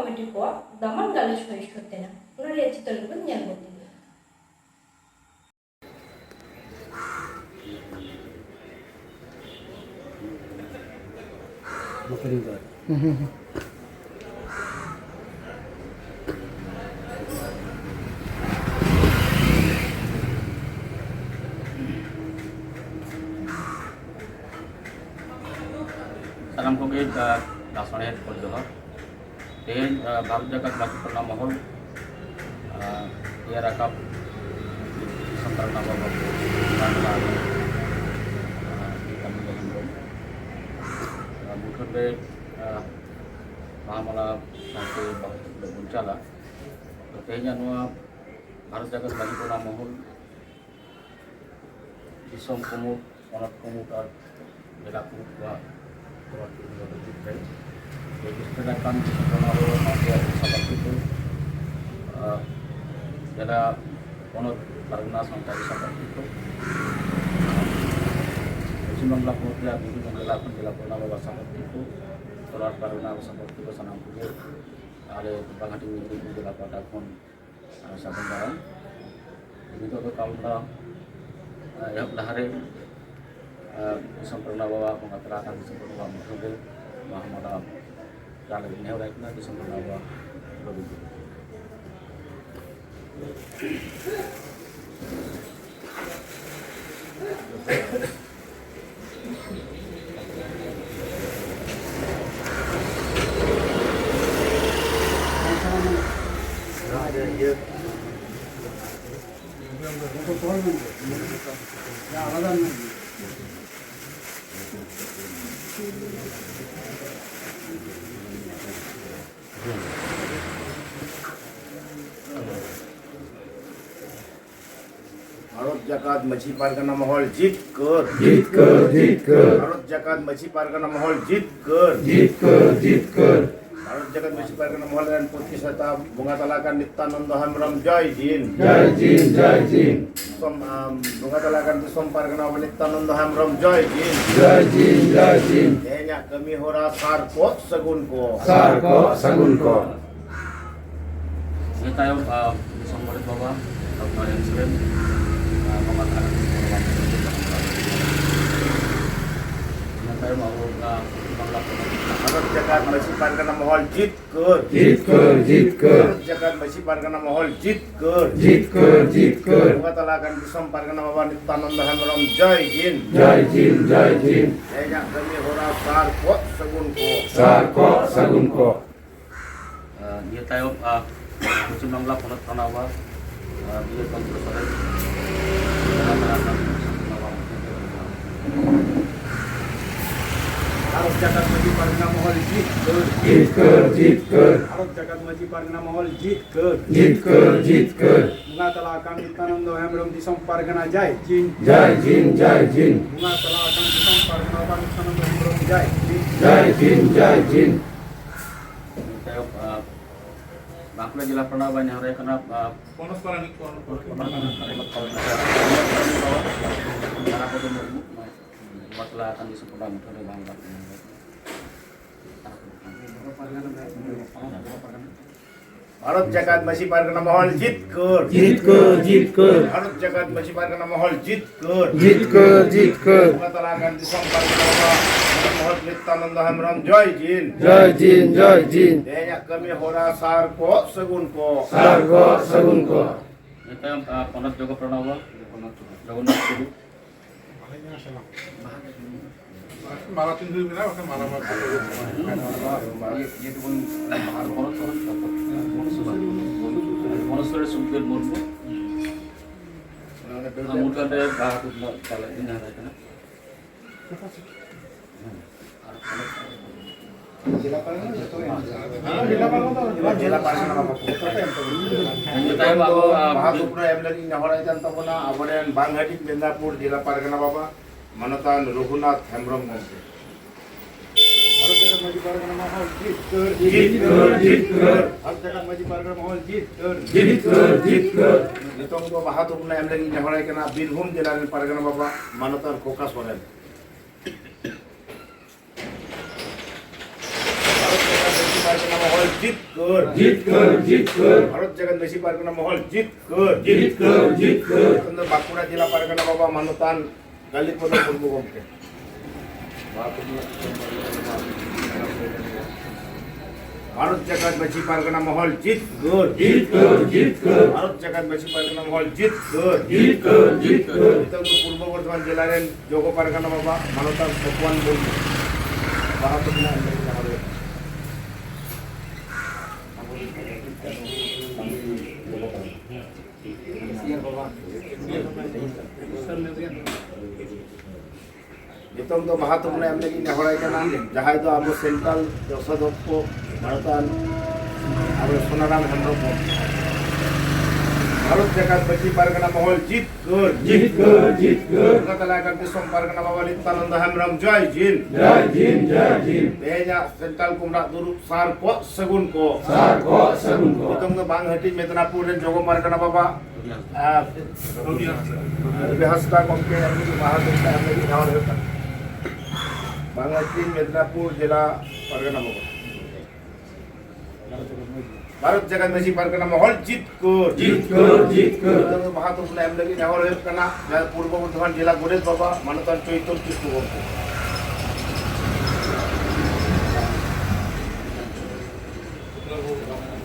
Committee को दामन गालच हुई होतेना उन्होंने अच्छी तरह से न्याय होती है सानाम को दासने को जोहर तेज भारत जगत माची पन्ना महल या राकब संकर नाम बुखंडे महामला साथे बुंचाला तो तेज भारत जगत माची पन्ना महल दिसम कुमुट सनत कुमुट और जिला कुमुट disertakan pengaruh masyarakat seperti itu jadi ponot karena sampai seperti itu Simbanglah kemudian itu melakukan dilakukan oleh seperti itu surat karena seperti itu sanang punya ada penghati itu dilakukan pun sebentar itu kalau ya hari sempurna bahwa mengatakan sempurna bahwa Muhammad jalan ini orang itu nanti sempurna bahwa begitu. Bharat जाकात मछली पार्कना माहौल जीत कर भारत जाकात मछली पार्कना माहौल जीत कर भारत जाकात मछली पार्कना माहौल dan putih serta bunga talakan Nityananda Hamram jai jin bunga talakan disom parkana Nityananda Hamram jai jin enya kami hora sarko sagun ko Ini tayo sumber bawah Dr. Ensren mengatakan ini tayo mau melakukan Bharat जाकात मछली पार्कना माहौल जीत कर भारत जाकात मछली पार्कना माहौल जीत कर bunga talakan disom parkana Nityananda Hamram jai jin enya kami hora sarko sagun ko Ini tayo musim nangla ponot pranawa dia kontrol sore Bharat जाकात मछली पार्कना माहौल जीत कर भारत जाकात मछली पार्कना माहौल जीत कर bunga talakan Nityananda Hamram disom parkana jai jin bunga talakan disom parkana Nityananda Hamram jai jin tayo Bangkula Jila Pranawa yang hari kena bonus paranik karena ketemu buatlah akan disempurna oleh Bangla. Bharat जाकात मछली पार्कना माहौल जीत कर भारत जाकात मछली पार्कना माहौल जीत कर bunga talakan disom parkana Nityananda Hamram jai jin enya kami hora sarko sagun ko Itu yang Ponot Joko Pranawa, Jagunnath Guru. maratin dulu bila kan malam Itu pun mahal Ponot Monosore Sumber Murmu. Namun kan dia baru kalau ini ada kan. जिला पार्कना महातुपुरा एमलगी नहराइजान तबना आबरेन बांगहाटी मेदिनीपुर जिला पार्कना बाबा मनतान रघुनाथ हेम्ब्रम गंसे भारत जाकात मछली पार्कना माहौल जीत कर भारत जाकात मछली पार्कना माहौल जीत कर नितंग को महातुपुरा एमलगी नहराइकना बीरभूम जिला पार्कना बाबा मनतान कोका सोरेन माहौल জিত কর ভারত জাগাত বেশি পারগানা মহল জিত কর বাঁকুড়া জেলা পারগানা বাবা মানতান গালিপদ মুর্মু গমকে ভারত জাগাত বেশি পারগানা মহল জিত কর ভারত জাগাত বেশি পারগানা মহল জিত কর পূর্ব বর্ধমান জেলার যোগ পারগানা বাবা মানতান সপুয়ান মুর্মু नितम तो महात्मा ने हमने की नेहराई का नाम जहाँ तो अब सेंट्रल जसदप को भारतान अब सोनाराम हेम्ब्रम भारत जगत बची पारगना महल जीत कर कतला करते सोम पारगना बाबा नित्यानंद हेम्ब्रम जय जिन बेजा सेंट्रल कुमरा दुरु सार को सगुन को नितम तो बांगहटी मेदनापुर रे जोगो पारगना बाबा बेहस्ता कमके महात्मा हमने की नेहराई का बांगहटी मेदनापुर जिला पारगना बाबा भारत जगत में पारगना महल जीत कर महात्मा एम लगी नेहर पूर्व बर्धमान जिला गुरेज बाबा मानतान चैतन किस्कु गमके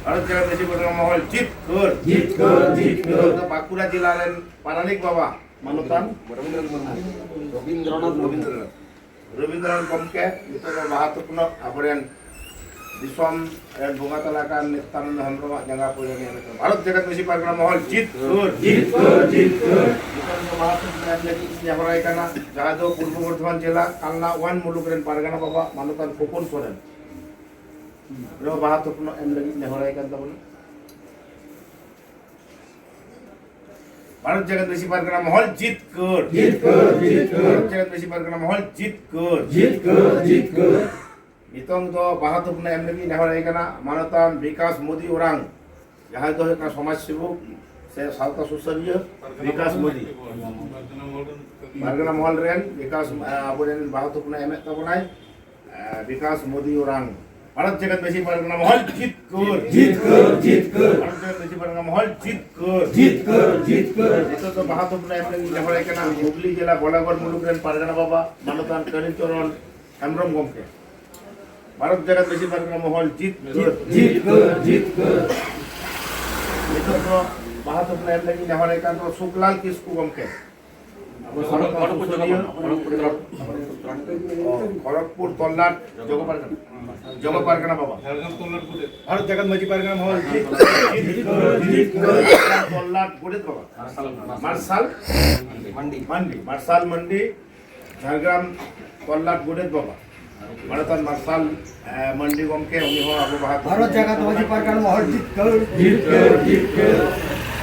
भारत जगत में पारगना महल जीत कर बांकुड़ा जिला पारानिक बाबा मानतान रवींद्रनाथ गमके महात्मा आबरेन दिसम बोगा तला का नित्यानंद हेम्ब्रम जंगा पूजा भारत जगत में पारगना महल जीत नेहराई जहाँ दो पूर्व बर्धमान जिला कालना वन मुलुक पारगना बाबा मानतान खोपन सोरेन महात्मा एम लगी नेहराई भारत जगत में पारगना महल जीत कर भारत जगत में पारगना महल जीत कर नितंग तो महात्मा एम लगी नेहराई मानतान विकास मोदी ओरांग जहाँ तो समाज सेवक से सावता सुसरिय विकास मोदी पारगना महल रेन विकास अब महात्मा एम बनाए विकास मोदी ओरांग भारत जगत में पारगना महल जीत कर भारत जगत में पारगना महल जीत कर तो महात्मा एम लगी नेहराई हुगली जिला बोलागढ़ मुलुक पारगना बाबा मानतान करिचरण हेम्ब्रम गमके भारत जगत में पारगना महल जीत कर महात्मा एम लगी नेहराई सुखलाल किस्कु गमके खड़गपुर तल्लाट जग पारगना बाबा भारत जगत में पारगना महल जीत तल्लाट गुड़ेत बाबा मार्शाल मंडी झारग्राम तल्लाट गुड़ेत बाबा मानतान मार्शाल मंडी गमके उनी हो अब भारत जगत में पारगना महल जीत कर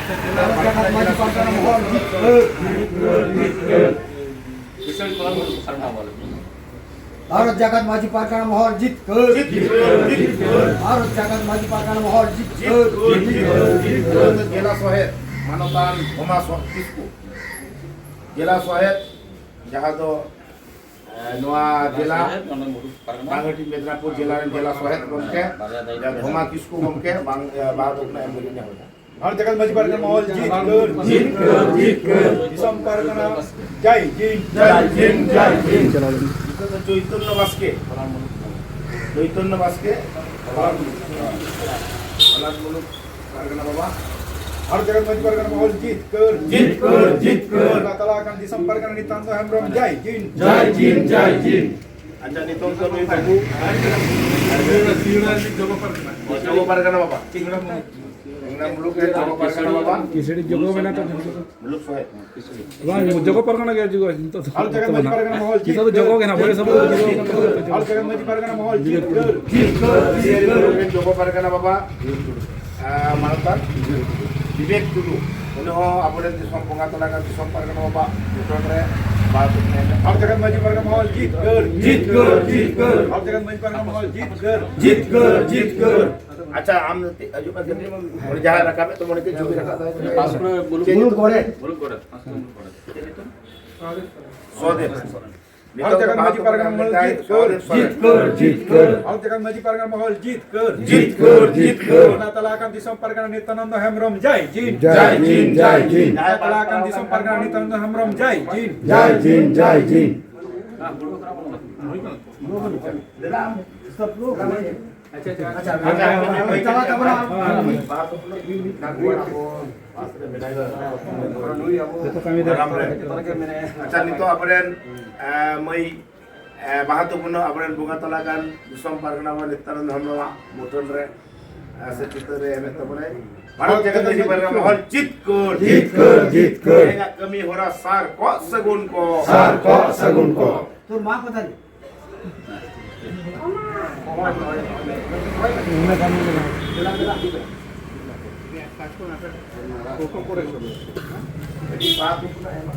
भारत जगत में पारगना महल जीत कर भारत जगत में पारगना महल जीत कर भारत जगत में पारगना महल जीत कर जिला सहित मानतान भोमा किस्कु जिला सहित जहाँ तो नवा जिला बांगहटी मेदनापुर जिला जिला सहित गमके भोमा किस्कु गमके भारत एम लगी भारत जगत में पारगना महल जीत कर दिसम पारगना जय जिन चैतन्य बास्के पारगना बाबा भारत जगत में पारगना महल जीत कर तला दिसम पारगना नित्यानंद हेम्ब्रम जय जिन अच्छा नितम तो लोई बाबू जोगो पारगना बाबा मुलुक जोगो पारगना बाबा किसड़ी जोगो बना तो मुलुक सोहे वाह जोगो पारगना के जोगो तो भारत जगत में पारगना महल जीत तो जोगो के ना बोले सब भारत जगत में पारगना महल जीत कर जोगो पारगना बाबा मानतान विवेक टुडू उन्हें अपने दिसम बोगा तला का दिसम पारगना बाबा भारत जगत में पारगना महल जीत कर भारत जगत में पारगना महल जीत कर अच्छा हम जहाँ रखा है तो मोने के जो भी रखा था मुलुक गोड़े सोदे Nito Jangan maju pargan mahal Jitkar, Jitkar. Al jangan maju pargan mahal Jitkar. Jitkar. Natalakan di Pargana Nitananda Hemrom Jai Jin. Jai Jin, Jai Jin, Natalakan di Pargana Nitananda Hemrom Jai Jin. Jai Jin, Jai Jin. Nah, dulu kenapa nggak? Acan itu aparen mai bahaturpurno aparen bunga talakan disom pargana Nitananda Hemrom motor re sekitar re emet tapore Bharat jagat maju pargana mahal Jitkar. Jitkar. Enggak kami hora sar ko sagun ko. Sar ko, sagun ko. Jadi bahaturpurno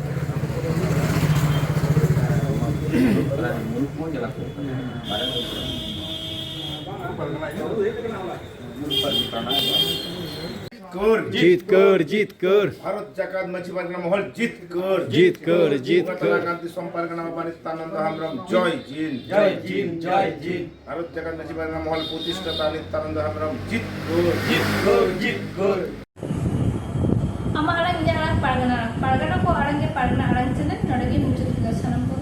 Mulut mau jalan. Jitkar. Bharat jagat maju pargana mahal Jitkar. Jitkar. Talakan disom pargana Nitananda Hemrom Joy Jin. Jai Jin. Bharat jagat maju pargana mahal Putistata Nitananda Hemrom Jitkar. Ama arang jalan pargana ko arang ke pargana arang channel nodagi muncul juga sanam ko